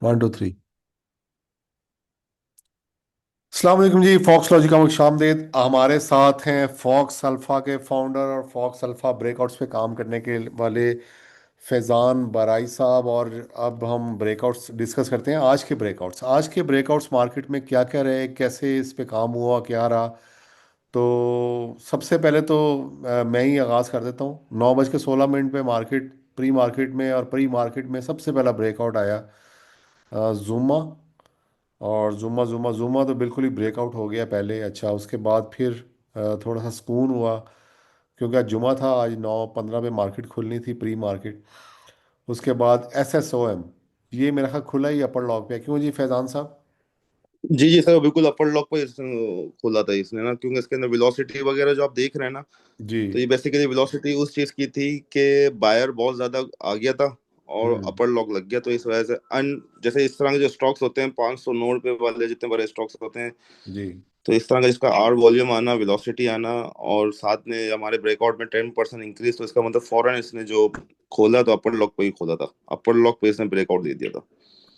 One two three. अस्सलाम वालेकुम जी, fox logic का खुशामदीद। हमारे साथ हैं फॉक्स अल्फा के फाउंडर और फॉक्स अल्फा ब्रेकआउट्स पे काम करने के वाले फैज़ान बाराई साहब। और अब हम ब्रेकआउट्स डिस्कस करते हैं। आज के ब्रेकआउट्स मार्केट में क्या क्या रहे, कैसे इस पे काम हुआ, क्या रहा। तो सबसे पहले तो मैं ही आगाज़ कर देता हूँ। 9:16 पे मार्केट, प्री मार्केट में और प्री मार्केट में सबसे पहला ब्रेकआउट आया जूमा। और जुम्मा जुम्मा जुम्मा तो बिल्कुल ही ब्रेकआउट हो गया पहले। अच्छा, उसके बाद फिर थोड़ा सा सुकून हुआ, क्योंकि आज जुमा था। आज 9:15 पे मार्केट खुलनी थी, प्री मार्केट। उसके बाद SSOM, ये मेरा ख्याल खुला ही अपर लॉक पे है। क्यों जी फैजान साहब? जी जी सर, बिल्कुल अपर लॉक पर खोला था इसने ना, क्योंकि इसके अंदर वेलोसिटी वगैरह जो आप देख रहे हैं ना। जी। तो ये बेसिकली वेलोसिटी उस चीज की थी कि बायर बहुत ज्यादा आ गया था और हम्म। अपर लॉक लग गया। तो इस वजह से अन जैसे इस तरह के जो स्टॉक्स होते हैं 500 नोड पे वाले जितने बड़े स्टॉक्स होते हैं, जी। तो इस तरह का इसका आर वॉल्यूम आना, वेलोसिटी आना और साथ में हमारे ब्रेकआउट में 10% इंक्रीज, तो इसका मतलब फौरन इसने जो खोला तो अपर लॉक पे ही खोला था, अपर लॉक पे इसने ब्रेकआउट दे दिया था।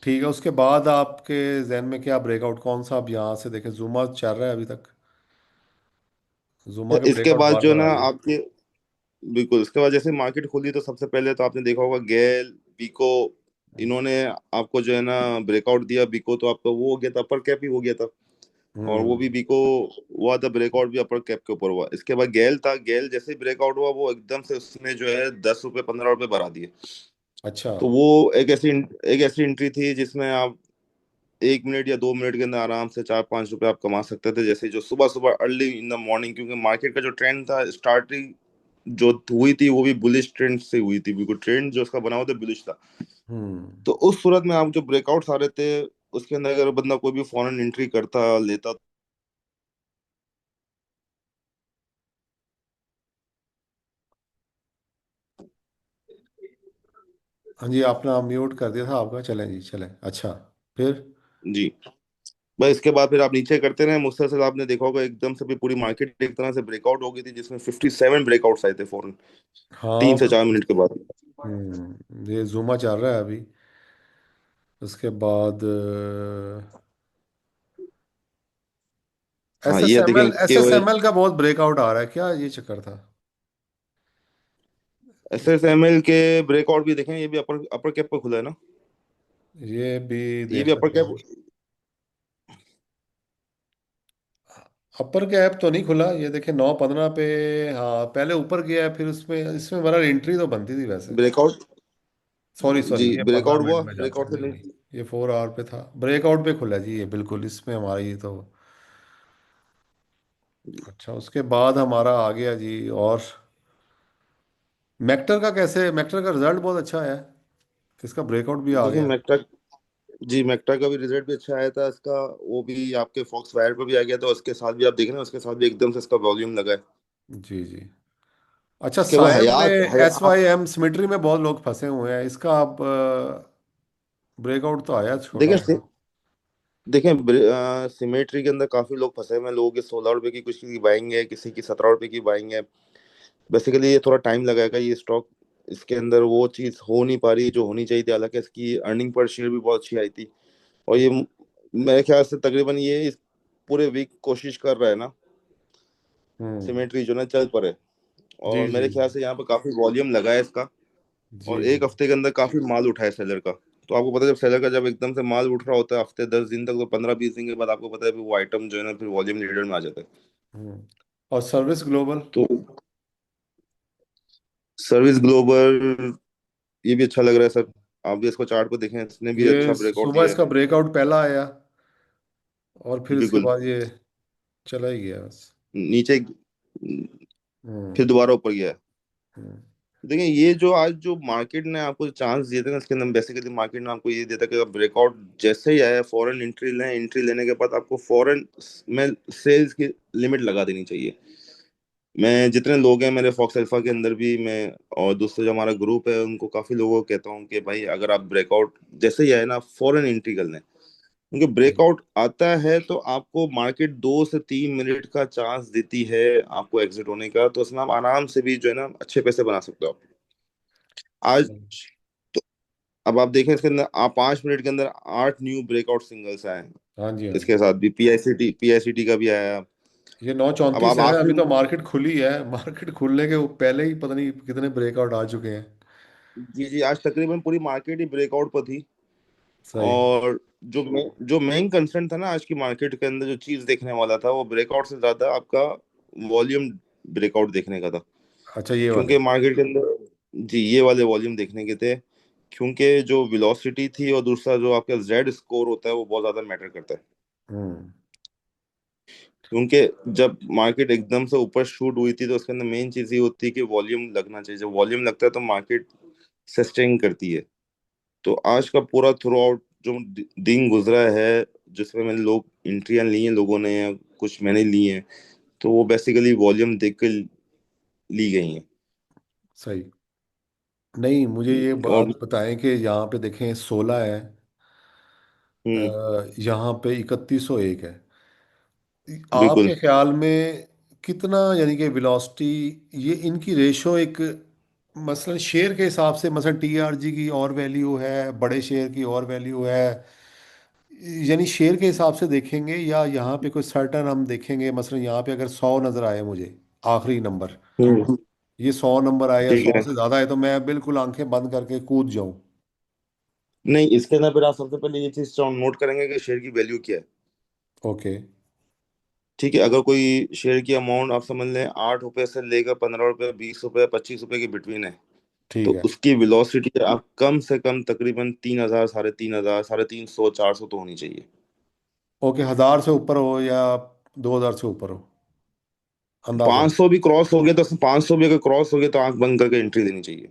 ठीक है, उसके बाद आपके जहन में क्या ब्रेकआउट कौन सा? आप यहाँ से देखें, जुमा चल रहा है अभी तक। जुमा के इसके ब्रेकआउट बाद बार जो है बार ना आ रहे हैं। आपके, बिल्कुल इसके बाद जैसे मार्केट खुली तो सबसे पहले तो आपने देखा होगा गेल, बीको, इन्होंने आपको जो है ना ब्रेकआउट दिया। बीको तो आपका वो हो गया था, अपर कैप ही हो गया था। और वो भी हम्म। बीको हुआ था, ब्रेकआउट भी अपर कैप के ऊपर हुआ। इसके बाद गेल था, गेल जैसे ही ब्रेकआउट हुआ वो एकदम से उसने जो है 10 रुपए 15 रुपए बढ़ा दिए। अच्छा। तो वो एक ऐसी एंट्री थी जिसमें आप 1 मिनट या 2 मिनट के अंदर आराम से 4-5 रुपए आप कमा सकते थे। जैसे जो सुबह सुबह अर्ली इन द मॉर्निंग, क्योंकि मार्केट का जो ट्रेंड था स्टार्टिंग जो हुई थी वो भी बुलिश ट्रेंड से हुई थी, बिल्कुल ट्रेंड जो उसका बना हुआ था बुलिश था। हम्म। तो उस सूरत में आप जो ब्रेकआउट्स आ रहे थे उसके अंदर अगर बंदा कोई भी फॉरेन एंट्री करता लेता। हाँ जी, आपने म्यूट कर दिया था आपका। चलें जी, चलें। अच्छा, फिर? जी, बस इसके बाद फिर आप नीचे करते रहे मुसलसल। आपने देखा होगा एकदम से भी पूरी मार्केट एक तरह से ब्रेकआउट हो गई थी, जिसमें 57 ब्रेकआउट्स आए थे फौरन हाँ, 3 से 4 मिनट के बाद। ये जुमा चल रहा है अभी। उसके बाद एस हाँ एस ये एम एल देखें एस कि एस एम एल का बहुत ब्रेकआउट आ रहा है, क्या ये चक्कर था? SSML के ब्रेकआउट भी देखें, ये भी अपर अपर कैप पर खुला है ना। ये भी ये देख भी अपर लेते कैप। हैं। अपर कैप तो नहीं खुला, ये देखें 9:15 पे। हाँ, पहले ऊपर गया है, फिर उसमें इसमें बड़ा एंट्री तो बनती थी वैसे। ब्रेकआउट। सॉरी सॉरी, जी, ये पंद्रह ब्रेकआउट मिनट हुआ, में जाता है। ब्रेकआउट से नहीं नहीं, नहीं। ये 4 आवर पे था। ब्रेकआउट पे खुला जी ये, बिल्कुल इसमें हमारा ये तो। अच्छा, उसके बाद हमारा आ गया जी। और मेक्टर का कैसे? मेक्टर का रिजल्ट बहुत अच्छा है, इसका ब्रेकआउट भी आ देखिए गया। मेक्टा, जी मेक्टा का भी रिजल्ट भी अच्छा आया था इसका। वो भी आपके फॉक्स वायर पर भी आ गया था, उसके साथ भी आप देख रहे हैं उसके साथ भी एकदम से इसका वॉल्यूम लगा है। जी जी। अच्छा, इसके बाद सायम में, हयात हयात। SYM सिमेट्री में बहुत लोग फंसे हुए हैं। इसका अब ब्रेकआउट तो आया छोटा देखिए सा। देखिए सिमेट्री के अंदर काफी लोग फंसे हुए हैं। लोगों की 16 रुपए की, किसी की बाइंग है, किसी की 17 रुपए की बाइंग है। बेसिकली ये थोड़ा टाइम लगाएगा ये स्टॉक। इसके अंदर वो चीज हो नहीं पा रही जो होनी चाहिए थी। हालांकि इसकी अर्निंग पर शेयर भी बहुत अच्छी आई थी। और ये मेरे ख्याल से तकरीबन ये इस पूरे वीक कोशिश कर रहा है ना हम्म। सिमेट्री जो ना चल पड़े। जी और जी मेरे ख्याल से यहाँ पे काफी वॉल्यूम लगा है इसका। जी और जी। एक हफ्ते के अंदर काफी माल उठा है सेलर का। तो आपको पता है जब सेलर का जब एकदम से माल उठ रहा होता है हफ्ते 10 दिन तक, तो 15-20 दिन के बाद आपको पता है फिर वो आइटम जो है ना फिर वॉल्यूम लीडर में आ जाता है। हम्म। और सर्विस ग्लोबल? तो सर्विस ग्लोबल, ये भी अच्छा लग रहा है सर। आप भी इसको चार्ट पे देखें, इसने भी अच्छा ये ब्रेकआउट सुबह दिया इसका है। ब्रेकआउट पहला आया, और फिर इसके बिल्कुल बाद ये चला ही गया बस। नीचे, हम्म। फिर दोबारा ऊपर गया है। हम्म। देखिए ये जो आज जो मार्केट ने आपको चांस दिए थे ना, इसके अंदर बेसिकली मार्केट ने आपको ये दिया था कि ब्रेकआउट जैसे ही आया फॉरेन एंट्री लें। एंट्री लेने के बाद आपको फॉरेन में सेल्स की लिमिट लगा देनी चाहिए। मैं जितने लोग हैं मेरे फॉक्स अल्फा के अंदर भी, मैं और दूसरे जो हमारा ग्रुप है उनको काफी लोगों को कहता हूँ कि भाई अगर आप ब्रेकआउट जैसे ही आए ना फॉरेन एंट्री कर लें। क्योंकि ब्रेकआउट आता है तो आपको मार्केट 2 से 3 मिनट का चांस देती है आपको एग्जिट होने का। तो उसमें आप आराम से भी जो है ना अच्छे पैसे बना सकते हो आप। आज अब आप देखें इसके अंदर, आप 5 मिनट के अंदर 8 न्यू ब्रेकआउट सिंगल्स आए हैं। हाँ जी, हाँ जी। इसके साथ भी पीआईसीटी का भी आया। ये नौ अब चौंतीस आप है, अभी आखिरी, तो मार्केट खुली है। मार्केट खुलने के पहले ही पता नहीं कितने ब्रेकआउट आ चुके हैं। जी जी, आज तकरीबन पूरी मार्केट ही ब्रेकआउट पर थी। सही। और जो मेन कंसर्न था ना आज की मार्केट के अंदर, जो चीज देखने वाला था, वो ब्रेकआउट से ज्यादा आपका वॉल्यूम ब्रेकआउट देखने का था। अच्छा, ये वाले। क्योंकि मार्केट के अंदर, जी, ये वाले वॉल्यूम देखने के थे। क्योंकि जो वेलोसिटी थी और दूसरा जो आपका जेड स्कोर होता है वो बहुत ज्यादा मैटर करता है। हम्म। क्योंकि जब मार्केट एकदम से ऊपर शूट हुई थी तो उसके अंदर मेन चीज ये होती है कि वॉल्यूम लगना चाहिए। जब वॉल्यूम लगता है तो मार्केट सस्टेन करती है। तो आज का पूरा थ्रू आउट जो दिन गुजरा है, जिसमें मैंने लोग एंट्रियां ली हैं लोगों ने, या कुछ मैंने ली हैं, तो वो बेसिकली वॉल्यूम देख के ली गई हैं। सही। नहीं, मुझे ये बात और बताएं कि यहाँ पे देखें 16 है, हम्म, यहाँ पे 3101 है। बिल्कुल। आपके ख्याल में कितना, यानी कि वेलोसिटी, ये इनकी रेशो एक, मसलन शेयर के हिसाब से, मसलन टीआरजी की और वैल्यू है, बड़े शेयर की और वैल्यू है, यानी शेयर के हिसाब से देखेंगे, या यहाँ पे कोई सर्टन हम देखेंगे, मसलन यहाँ पे अगर 100 नज़र आए मुझे, आखिरी नंबर, हम्म, ये 100 नंबर आए या ठीक 100 है। से ज़्यादा है, तो मैं बिल्कुल आंखें बंद करके कूद जाऊं। नहीं, इसके अंदर फिर आप सबसे पहले ये चीज नोट करेंगे कि शेयर की वैल्यू क्या है। ओके। ठीक है, अगर कोई शेयर की अमाउंट आप समझ लें 8 रुपए से लेकर 15 रुपए, 20 रुपए, 25 रुपए के बिटवीन है, ठीक तो है। उसकी वेलोसिटी आप कम से कम तकरीबन 3,000, 3,500, 350, 400 तो होनी चाहिए। ओके, 1000 से ऊपर हो या 2000 से ऊपर हो, अंदाजा। 500 भी क्रॉस हो गया तो, 500 भी अगर क्रॉस हो गया तो आंख बंद करके एंट्री लेनी चाहिए।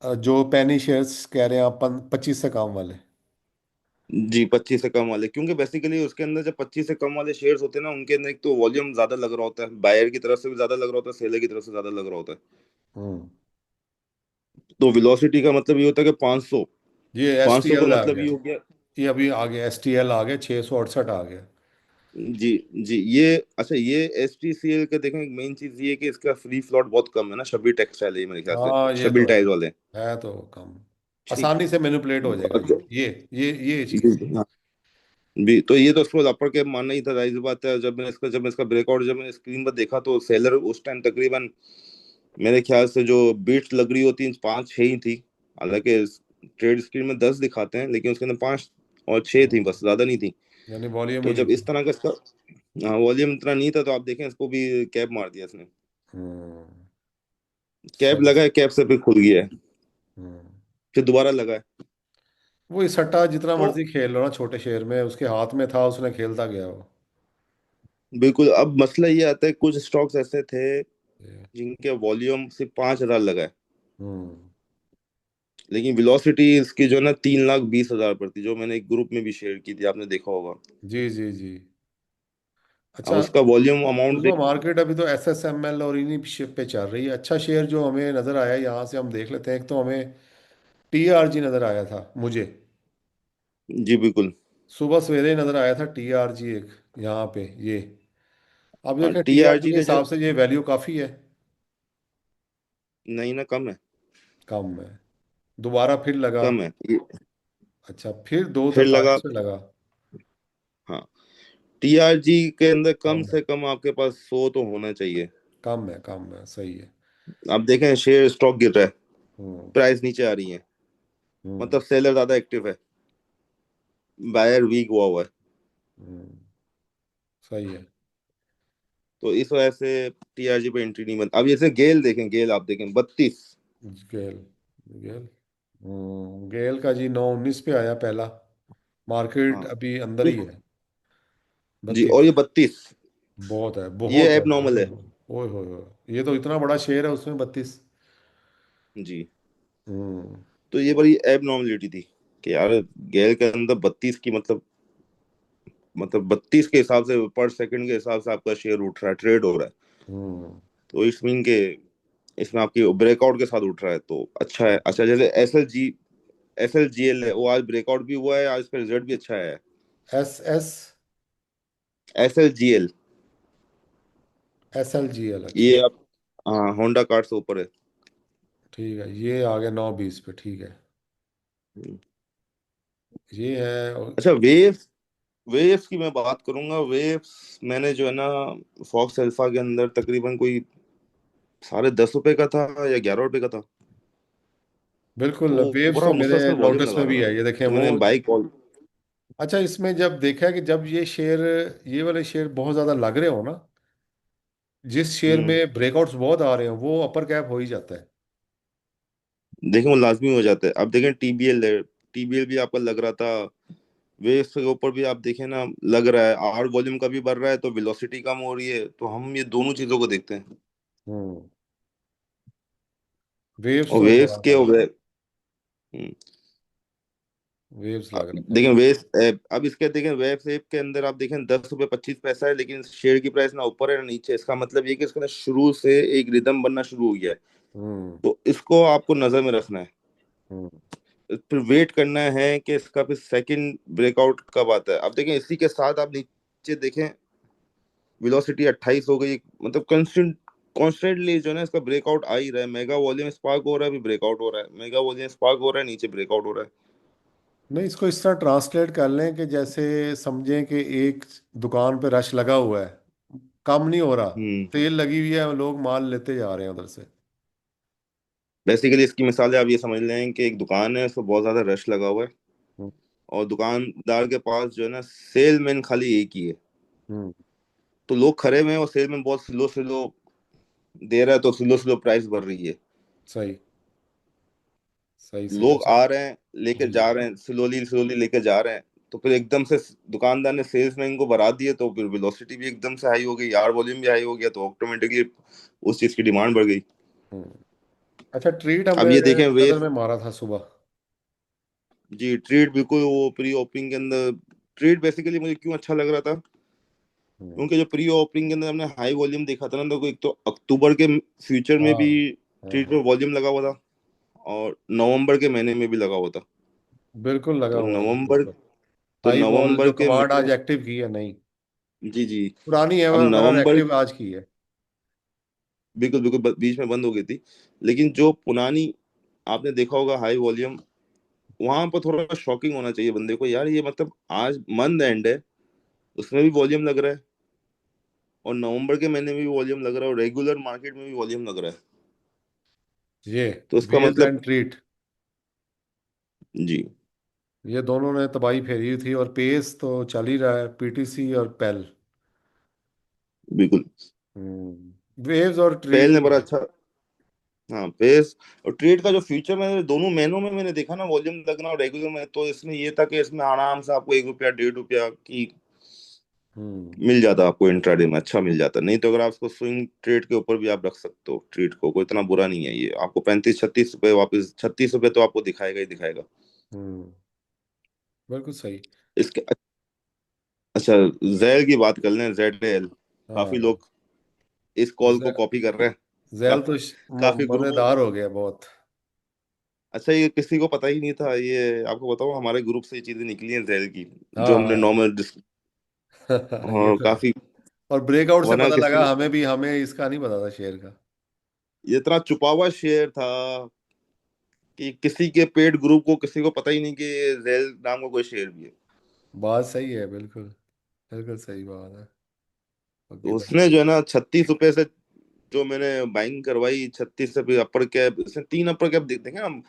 जो पेनी शेयर्स कह रहे हैं आप, 25 से काम वाले। जी, 25 से कम वाले, क्योंकि बेसिकली उसके अंदर जब 25 से कम वाले शेयर्स होते हैं ना, उनके अंदर एक तो वॉल्यूम ज्यादा लग रहा होता है, बायर की तरफ से भी ज्यादा लग रहा होता है, सेलर की तरफ से ज्यादा लग रहा होता है। हम्म। तो वेलोसिटी का मतलब ये होता है कि 500, ये एस टी 500 का एल आ मतलब गया। ये हो गया। ये अभी आ गया, STL आ गया, 668 आ गया। जी जी, ये अच्छा, ये एसटीसीएल का देखें, एक मेन चीज ये है कि इसका फ्री फ्लोट बहुत कम है ना, शबीर टेक्सटाइल है ये मेरे ख्याल से, हाँ, ये शबीर तो टाइल वाले। है तो कम, ठीक। आसानी से मैनिपुलेट हो जाएगा अच्छा, ये जी चीज़। जी, हाँ। भी तो ये तो उसको अपर के मानना ही था, जाहिर सी बात है। जब मैं इसका ब्रेकआउट, जब मैंने स्क्रीन पर देखा तो सेलर उस टाइम तकरीबन मेरे ख्याल से जो बीट्स लग रही होती 5-6 ही थी। हालांकि ट्रेड स्क्रीन में 10 दिखाते हैं, लेकिन उसके अंदर 5 और 6 थी, हम्म, बस, ज्यादा नहीं थी। यानी वॉल्यूम तो ही नहीं जब इस थी। तरह का इसका, हाँ, वॉल्यूम इतना नहीं था, तो आप देखें इसको भी कैप मार दिया इसने। हम्म। कैप सही। लगा है, कैप से फिर खुल गया है, हम्म। फिर दोबारा लगा है। वो इस सट्टा जितना तो मर्जी खेल लो ना, छोटे शेयर में उसके हाथ में था, उसने खेलता गया वो। बिल्कुल, अब मसला ये आता है, कुछ स्टॉक्स ऐसे थे ये। जिनके वॉल्यूम सिर्फ 5,000 लगा है, हम्म। लेकिन वेलोसिटी इसकी जो है ना 3,20,000 पर थी, जो मैंने एक ग्रुप में भी शेयर की थी, आपने देखा होगा। जी जी जी। अब अच्छा। उसका वॉल्यूम अमाउंट उसमें देख। मार्केट अभी तो SSML और इन्हीं शिप पे चल रही है। अच्छा शेयर जो हमें नज़र आया, यहाँ से हम देख लेते हैं। एक तो हमें TRG नज़र आया था मुझे, जी बिल्कुल। सुबह सवेरे ही नज़र आया था TRG एक, यहाँ पे ये। अब हाँ, देखें TRG टीआरजी के ने जो, हिसाब से ये वैल्यू काफ़ी है। नहीं ना, कम है। कम है। दोबारा फिर लगा। कम है ये, अच्छा, फिर दो फिर लगा। तैंतालीस पे लगा। हाँ, टीआरजी के अंदर कम कम है। से कम आपके पास 100 तो होना चाहिए। कम है, कम है, सही है। आप देखें शेयर स्टॉक गिर रहा है, हम्म। प्राइस नीचे आ रही है, हम्म। मतलब सेलर ज्यादा एक्टिव है, बायर वीक हुआ है। हम्म। सही है। तो इस वजह से टीआरजी पे एंट्री नहीं बन। अब जैसे गेल देखें, गेल आप देखें 32। गेल। गेल। गेल का जी 919 पे आया पहला। मार्केट हाँ अभी अंदर ही है। जी, और 32। ये 32, बहुत है, ये बहुत है। एब नॉर्मल है। ओए होए, ये तो इतना बड़ा शेयर है, उसमें 32। जी, हम्म। तो ये बड़ी एब नॉर्मलिटी थी कि यार गेल के अंदर 32 की, मतलब 32 के हिसाब से पर सेकंड के हिसाब से आपका शेयर उठ रहा है, ट्रेड हो रहा है। हम्म। तो इस मीन के इसमें आपकी ब्रेकआउट के साथ उठ रहा है, तो अच्छा है। अच्छा, जैसे एस एल जी एल है, वो आज ब्रेकआउट भी हुआ है, आज इसका रिजल्ट भी अच्छा है। SS। S L G L, SLGL, अच्छा। ये आप, हाँ, होंडा कार्ड से ऊपर है। ठीक है, ये आ गया 920 पे, ठीक है। हम्म। ये है अच्छा, वेव्स, वेव्स की मैं बात करूंगा। वेव्स मैंने जो है ना, फॉक्स अल्फा के अंदर तकरीबन कोई ₹10.5 का था या ₹11 का था। बिल्कुल। तो वेव्स बड़ा तो मस्त मेरे इसमें वॉल्यूम नोटिस लगा में था भी ना, है, ये देखें तो वो। मैंने बाइक कॉल। अच्छा, इसमें जब देखा कि जब ये शेयर, ये वाले शेयर बहुत ज्यादा लग रहे हो ना, जिस शेयर हम्म। में ब्रेकआउट्स बहुत आ रहे हैं वो अपर कैप हो ही जाता है। देखें वो लाजमी हो जाता है। अब देखें टीबीएल है, टीबीएल भी आपका लग रहा था। वेव्स के ऊपर भी आप देखें ना, लग रहा है आर वॉल्यूम का भी बढ़ रहा है तो वेलोसिटी कम हो रही है, तो हम ये दोनों चीजों को देखते हैं। हम्म। वेव्स और तो वेव्स बड़ा के लग, हम्म, वेव्स लग रहा था देखें ये। वेव्स अब इसके देखें वेव्स ऐप के अंदर आप देखें ₹10.25 है, लेकिन शेयर की प्राइस ना ऊपर है ना नीचे। इसका मतलब ये कि इसका ना शुरू से एक रिदम बनना शुरू हो गया है। हम्म। तो इसको आपको नजर में रखना है, हम्म। फिर वेट करना है कि इसका फिर सेकंड ब्रेकआउट कब आता है। अब देखें इसी के साथ आप नीचे देखें, वेलोसिटी 28 हो गई, मतलब कॉन्स्टेंटली जो है ना इसका ब्रेकआउट आ ही रहा है। मेगा वॉल्यूम स्पार्क हो रहा है, अभी ब्रेकआउट हो रहा है, मेगा वॉल्यूम स्पार्क हो रहा है, नीचे ब्रेकआउट हो रहा है। नहीं, इसको इस तरह ट्रांसलेट कर लें कि जैसे समझें कि एक दुकान पे रश लगा हुआ है, कम नहीं हो रहा, हम्म। सेल लगी हुई है, लोग माल लेते जा रहे हैं उधर से। बेसिकली इसकी मिसाल है, आप ये समझ लें कि एक दुकान है, उसको बहुत ज्यादा रश लगा हुआ है, हम्म। और दुकानदार के पास जो है ना सेलमैन खाली एक ही है। हम्म। तो लोग खड़े हुए हैं और सेलमैन बहुत स्लो स्लो दे रहा है, तो स्लो स्लो प्राइस बढ़ रही है। सही, सही सही। लोग अच्छा। आ रहे हैं, लेके जी। जा रहे हैं, स्लोली स्लोली लेके जा रहे हैं। तो फिर एकदम से दुकानदार ने सेल्समैन को बढ़ा दिए, तो फिर वेलोसिटी भी एकदम से हाई हो गई, यार वॉल्यूम भी हाई हो गया, तो ऑटोमेटिकली उस चीज की डिमांड बढ़ गई। हम्म। अच्छा, ट्रीट हमने अब ये देखें नजर वेव, में मारा था सुबह। जी ट्रेड बिल्कुल वो प्री ओपनिंग के अंदर, ट्रेड बेसिकली मुझे क्यों अच्छा लग रहा था, हम्म। क्योंकि जो प्री ओपनिंग के अंदर हमने हाई वॉल्यूम देखा था ना, तो एक तो अक्टूबर के फ्यूचर में हाँ भी हाँ ट्रेड हाँ। पे वॉल्यूम लगा हुआ था, और नवंबर के महीने में भी लगा हुआ था। बिल्कुल लगा तो हुआ है इसके नवंबर ऊपर। तो हाई बॉल नवंबर जो के कमांड महीने, आज एक्टिव की है, नहीं जी जी, पुरानी है अब मगर नवंबर, एक्टिव आज की है। बिल्कुल बिल्कुल बीच में बंद हो गई थी। लेकिन जो पुरानी आपने देखा होगा हाई वॉल्यूम, वहां पर थोड़ा शॉकिंग होना चाहिए बंदे को, यार ये मतलब आज मंथ एंड है, उसमें भी वॉल्यूम लग रहा है, और नवंबर के महीने में भी वॉल्यूम लग रहा है, और रेगुलर मार्केट में भी वॉल्यूम लग रहा है। ये तो इसका वेज मतलब, एंड ट्रीट, जी ये दोनों ने तबाही फेरी हुई थी, और पेस तो चल ही रहा है, पीटीसी और पेल। बिल्कुल। वेव्स और पहल ट्रीट ने ही बड़ा है। अच्छा, हाँ बेस और ट्रेड का जो फ्यूचर में दोनों महीनों में मैंने देखा ना वॉल्यूम लगना और रेगुलर में, तो इसमें ये था कि इसमें आराम से आपको ₹1 ₹1.5 की हम्म। मिल जाता, आपको इंट्राडे में अच्छा मिल जाता। नहीं तो अगर आप उसको स्विंग ट्रेड के ऊपर भी आप रख सकते हो, ट्रेड को कोई इतना बुरा नहीं है ये, आपको 35-36 रुपए वापस, ₹36 तो आपको दिखाएगा ही दिखाएगा। हम्म। बिल्कुल सही। इसके अच्छा, जेल की बात कर लें, ZL, काफी हाँ। लोग इस कॉल को जे- कॉपी कर रहे हैं। जेल का, तो काफी ग्रुपों, मजेदार हो गया बहुत। अच्छा ये किसी को पता ही नहीं था, ये आपको बताओ हमारे ग्रुप से ये चीजें निकली हैं जेल की, जो हाँ हमने हाँ। नॉर्मल ये और तो है। काफी, और ब्रेकआउट से वरना पता किसी लगा को हमें भी, हमें इसका नहीं पता था शेयर का। ये इतना छुपा हुआ शेयर था कि किसी के पेड ग्रुप को किसी को पता ही नहीं कि ये जेल नाम का कोई शेयर भी है। बात सही है, बिल्कुल बिल्कुल सही बात है। ओके तो भाई। उसने जो है ना ₹36 से जो मैंने बाइंग करवाई, 36 से फिर अपर कैप, इसने 3 अपर कैप देखे हम,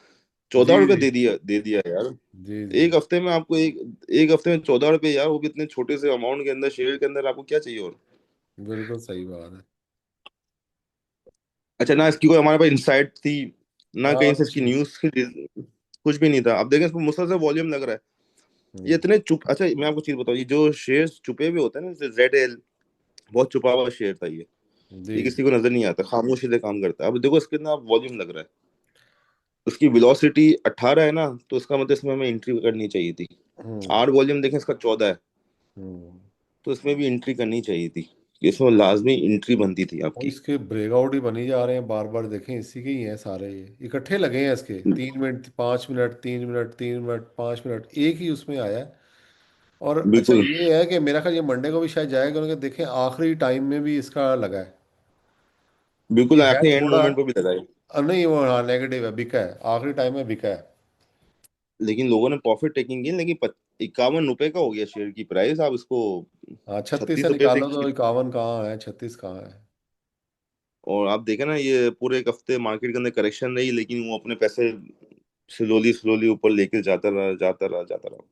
चौदह जी रुपए जी दे दिया यार। जी जी। एक हफ्ते में आपको एक हफ्ते में ₹14 यार, वो भी इतने छोटे से अमाउंट के अंदर, शेयर के अंदर आपको क्या चाहिए और। बिल्कुल सही बात है। अच्छा, ना इसकी कोई हमारे पास इंसाइट थी, ना हाँ कहीं से कुछ इसकी नहीं। न्यूज की कुछ भी नहीं था। अब देखें इसमें मुसलसल वॉल्यूम लग रहा है, ये हम्म। इतने चुप, अच्छा मैं आपको चीज बताऊँ, ये जो शेयर्स छुपे हुए होते हैं ना, जैसे ZL, बहुत छुपा हुआ शेयर था जी ये जी। किसी को नजर नहीं आता, खामोशी से काम करता है। अब देखो इसके अंदर वॉल्यूम लग रहा है, उसकी वेलोसिटी 18 है ना, तो इसका मतलब इसमें हमें एंट्री करनी चाहिए थी। हम्म। आर वॉल्यूम देखें इसका 14 है, हम्म। तो इसमें भी एंट्री करनी चाहिए थी, इसमें लाजमी एंट्री बनती थी और आपकी। इसके ब्रेकआउट ही बनी जा रहे हैं बार बार, देखें इसी के ही हैं सारे, ये इकट्ठे लगे हैं इसके, 3 minute 5 minute, 3 minute 3 minute 5 minute, एक ही उसमें आया है। और अच्छा बिल्कुल ये है कि मेरा ख्याल ये मंडे को भी शायद जाएगा, क्योंकि देखें आखिरी टाइम में भी इसका लगा है। बिल्कुल, ये है आखिरी एंड थोड़ा, मोमेंट पे भी लगाई। नहीं वो हाँ नेगेटिव है, बिका है, आखिरी टाइम में बिका है। लेकिन लोगों ने प्रॉफिट टेकिंग की, लेकिन 51 रुपए का हो गया शेयर की प्राइस, आप इसको हाँ, 36 से 36 रुपए से। निकालो तो 51 कहाँ है, 36 कहाँ है। और आप देखें ना, ये पूरे एक हफ्ते मार्केट के अंदर करेक्शन रही, लेकिन वो अपने पैसे स्लोली स्लोली ऊपर लेके जाता रहा, जाता रहा, जाता रहा।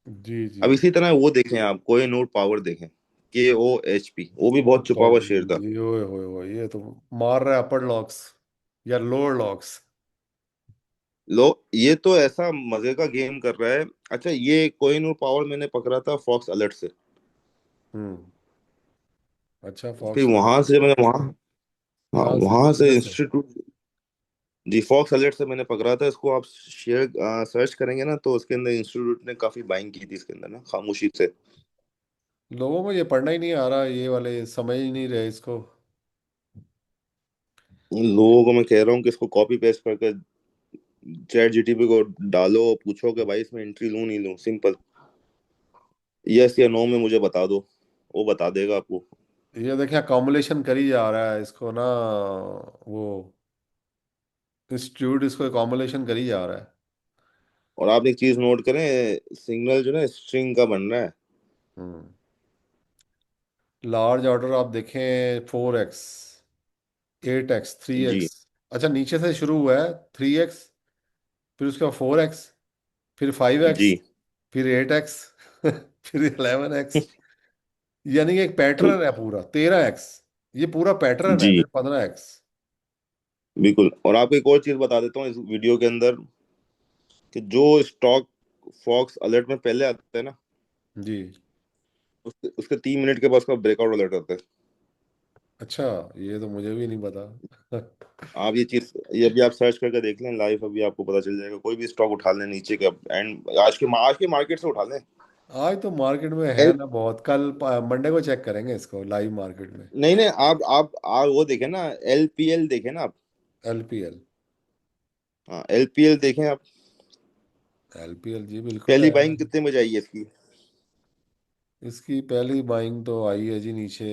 जी जी। अब इसी तरह वो देखें, आप कोहिनूर पावर देखें, KOHP, वो भी ओ बहुत छुपा गॉड हुआ शेयर था। जी, ओए होए होए, ये तो मार रहा है अपर लॉक्स या लोअर लॉक्स। लो, ये तो ऐसा मजे का गेम कर रहा है। अच्छा, ये कोहिनूर पावर मैंने पकड़ा था फॉक्स अलर्ट से। हम्म। अच्छा, फिर फॉक्स वहां से मैंने वहां, हाँ यहाँ से वहां से किधर से? इंस्टीट्यूट, जी फॉक्स अलर्ट से मैंने पकड़ा था इसको। आप शेयर सर्च करेंगे ना, तो उसके अंदर इंस्टीट्यूट ने काफी बाइंग की थी इसके अंदर ना, खामोशी से। लोगों को ये पढ़ना ही नहीं आ रहा, ये वाले समझ ही नहीं रहे इसको। उन लोगों को मैं कह रहा हूँ कि इसको कॉपी पेस्ट करके ChatGPT को डालो, पूछो कि भाई इसमें एंट्री लूं नहीं लूं, सिंपल यस या नो में मुझे बता दो, वो बता देगा आपको। ये देखें अकोमोलेशन करी जा रहा है इसको ना, वो इंस्टीट्यूट इसको अकोमोलेशन करी जा रहा है। और आप एक चीज नोट करें, सिग्नल जो ना स्ट्रिंग का बन रहा है। हम्म। लार्ज ऑर्डर आप देखें, 4x, 8x, 3x। जी अच्छा, नीचे से शुरू हुआ है 3x, फिर उसके बाद 4x, फिर 5x, जी फिर 8x, फिर 11x। यानी कि एक पैटर्न है पूरा 13x। ये पूरा पैटर्न है, जी फिर 15x। बिल्कुल। और आपको एक और चीज बता देता हूँ इस वीडियो के अंदर, कि जो स्टॉक फॉक्स अलर्ट में पहले आता है ना, जी। उसके 3 मिनट के बाद उसका ब्रेकआउट अलर्ट आता है। अच्छा, ये तो मुझे भी नहीं पता। आप ये चीज, ये अभी आप सर्च करके देख लें लाइव, अभी आपको पता चल जाएगा। कोई भी स्टॉक उठा लें नीचे के, एंड आज के मार्केट से उठा लें। आज तो मार्केट में है एल, ना बहुत, कल मंडे को चेक करेंगे इसको लाइव मार्केट में। नहीं नहीं, आप वो देखें ना, LPL देखें ना आप। एलपीएल। हाँ LPL देखें आप। एलपीएल जी बिल्कुल पहली है। बाइंग कितने में जाइए इसकी? इसकी पहली बाइंग तो आई है जी नीचे,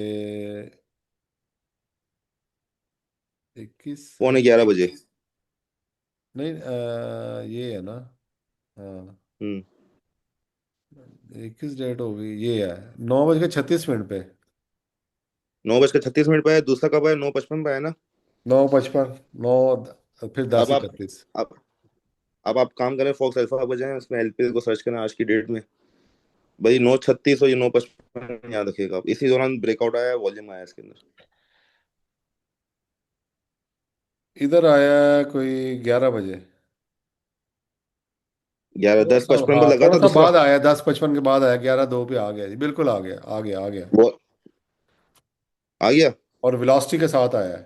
21। 11:15 बजे। नहीं, ये है ना। हाँ, हम्म। 21 डेट होगी, ये है 9:36 पे। 9:36 पे है। दूसरा कब है? 9:55 पे है ना। 9:55, नौ, फिर अब दस आप इकतीस अब अब आप काम करें, फॉक्स अल्फा पे जाएं, उसमें LPL को सर्च करें आज की डेट में। भाई 9:36 और ये 9:55 याद रखिएगा आप। इसी दौरान ब्रेकआउट आया है, वॉल्यूम आया है इसके अंदर। इधर आया है कोई 11 बजे। ग्यारह थोड़ा दस सा, पचपन पे हाँ लगा थोड़ा था सा दूसरा। बाद आया, 10:55 के बाद आया, 11:02 पे आ गया जी, बिल्कुल आ गया, आ गया, आ गया। वो आ गया। और वेलोसिटी के साथ आया है।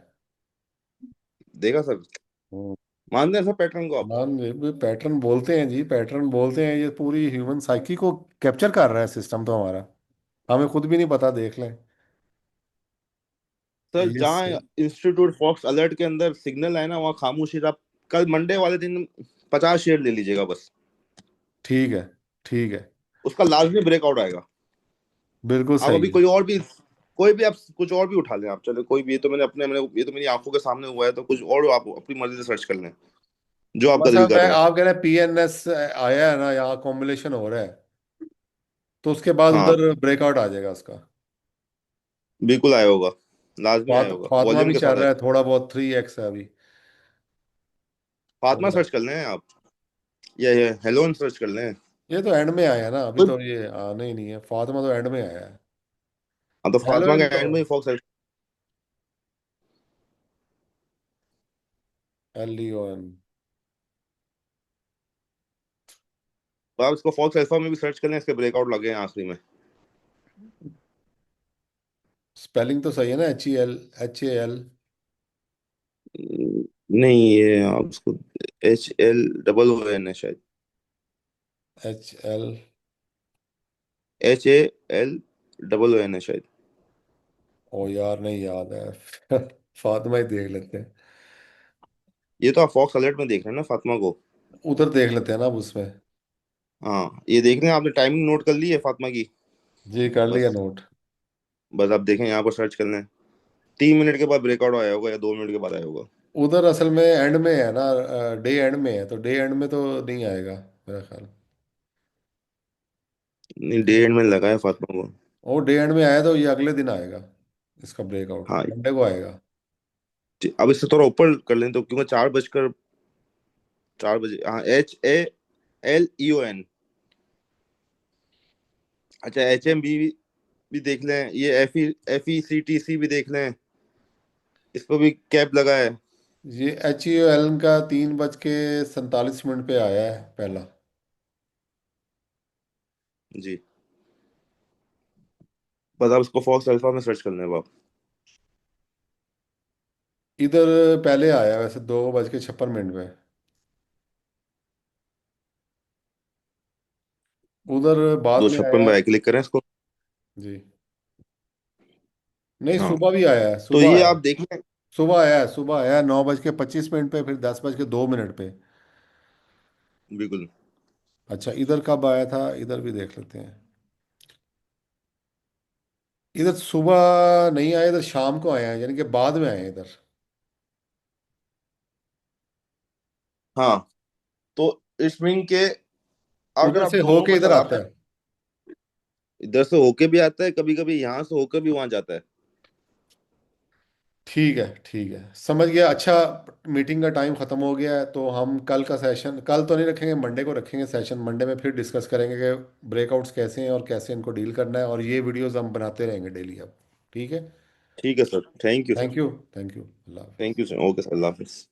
देखा सर? हम्म। मान दें सर पैटर्न को आप? मान पैटर्न बोलते हैं जी, पैटर्न बोलते हैं, ये पूरी ह्यूमन साइकी को कैप्चर कर रहा है सिस्टम तो हमारा। हमें खुद भी नहीं पता, देख लें। सर ये जहाँ से- इंस्टीट्यूट फॉक्स अलर्ट के अंदर सिग्नल है ना, वहाँ खामोशी से आप कल मंडे वाले दिन 50 शेयर ले लीजिएगा बस। ठीक है, ठीक है। उसका लाजमी ब्रेकआउट आएगा। बिल्कुल आप सही अभी है। कोई भी आप कुछ और भी उठा लें आप, चले कोई भी, ये तो मेरी आंखों के सामने हुआ है, तो कुछ और आप अपनी मर्जी से सर्च कर लें, जो आपका दिल मतलब कर मैं, रहा है। आप कह रहे हैं पीएनएस आया है ना, यहाँ कॉम्बिनेशन हो रहा है, तो उसके बाद हाँ उधर ब्रेकआउट आ जाएगा उसका। बिल्कुल आया होगा, लाजमी आया होगा, फातिमा वॉल्यूम भी के चल साथ रहा आया। है थोड़ा बहुत, 3x है अभी। फातिमा और सर्च कर लें आप, ये हेलोन सर्च कर लें। ये तो एंड में आया है ना, अभी कोई, तो ये आना ही नहीं है, फातिमा तो एंड में आया है। हाँ तो फातिमा के हेलोइन तो एंड में ही फॉक्स। LEON। तो आप इसको फॉक्स अल्फा में भी सर्च कर लें, इसके ब्रेकआउट लगे हैं आखिरी में। स्पेलिंग तो सही है ना, HEL, नहीं, ये आप उसको HLOON है शायद। HL। HALOON है शायद। ओ यार, नहीं याद है। फातिमा ही देख लेते हैं। ये तो आप फॉक्स अलर्ट में देख रहे हैं ना फातिमा को? उधर देख लेते हैं ना अब उसमें। हाँ ये देख रहे हैं, आपने टाइमिंग नोट कर ली है फातिमा की? जी, कर लिया बस नोट। बस आप देखें, यहाँ पर सर्च कर लें। 3 मिनट के बाद ब्रेकआउट आया होगा या 2 मिनट के बाद आया होगा। उधर असल में एंड में है ना, डे एंड में है, तो डे एंड में तो नहीं आएगा। मेरा ख्याल। नहीं, डे एंड में लगा है फातिमा को। वो डे एंड में आया तो ये अगले दिन आएगा, इसका ब्रेकआउट हाँ, मंडे को आएगा। अब इससे थोड़ा ऊपर कर लें तो, क्योंकि 4 बजे, हाँ, HALEON। अच्छा, HMB भी देख लें, ये FECTC भी देख लें, इस पर भी कैप लगा है। ये HUL का 3:47 पे आया है पहला। जी, बस आप इसको फॉक्स अल्फा में सर्च कर लें अब आप। इधर पहले आया वैसे 2:56 पे। उधर बाद दो में छप्पन आया। पे क्लिक करें इसको। जी। नहीं, हाँ, सुबह भी आया है, तो सुबह ये आया। आप देख लें। सुबह आया 9:25 पे, फिर 10:02 पे। बिल्कुल। अच्छा, इधर कब आया था, इधर भी देख लेते हैं। इधर सुबह नहीं आया, इधर शाम को आया है, यानी कि बाद में आए हैं इधर। हाँ, तो इस मीन के, अगर उधर आप से दोनों होके में इधर चलाते आता हैं, है। इधर से होके भी आता है, कभी कभी यहाँ से होकर भी वहां जाता है। ठीक है, ठीक है, समझ गया। अच्छा, मीटिंग का टाइम खत्म हो गया है, तो हम कल का सेशन कल तो नहीं रखेंगे, मंडे को रखेंगे सेशन। मंडे में फिर डिस्कस करेंगे कि ब्रेकआउट्स कैसे हैं और कैसे इनको डील करना है, और ये वीडियोस हम बनाते रहेंगे डेली अब। ठीक है। ठीक है sir, thank you sir. Thank you. Thank you. अल्लाह थैंक हाफिज़। यू सर, ओके सर, अल्लाह हाफिज।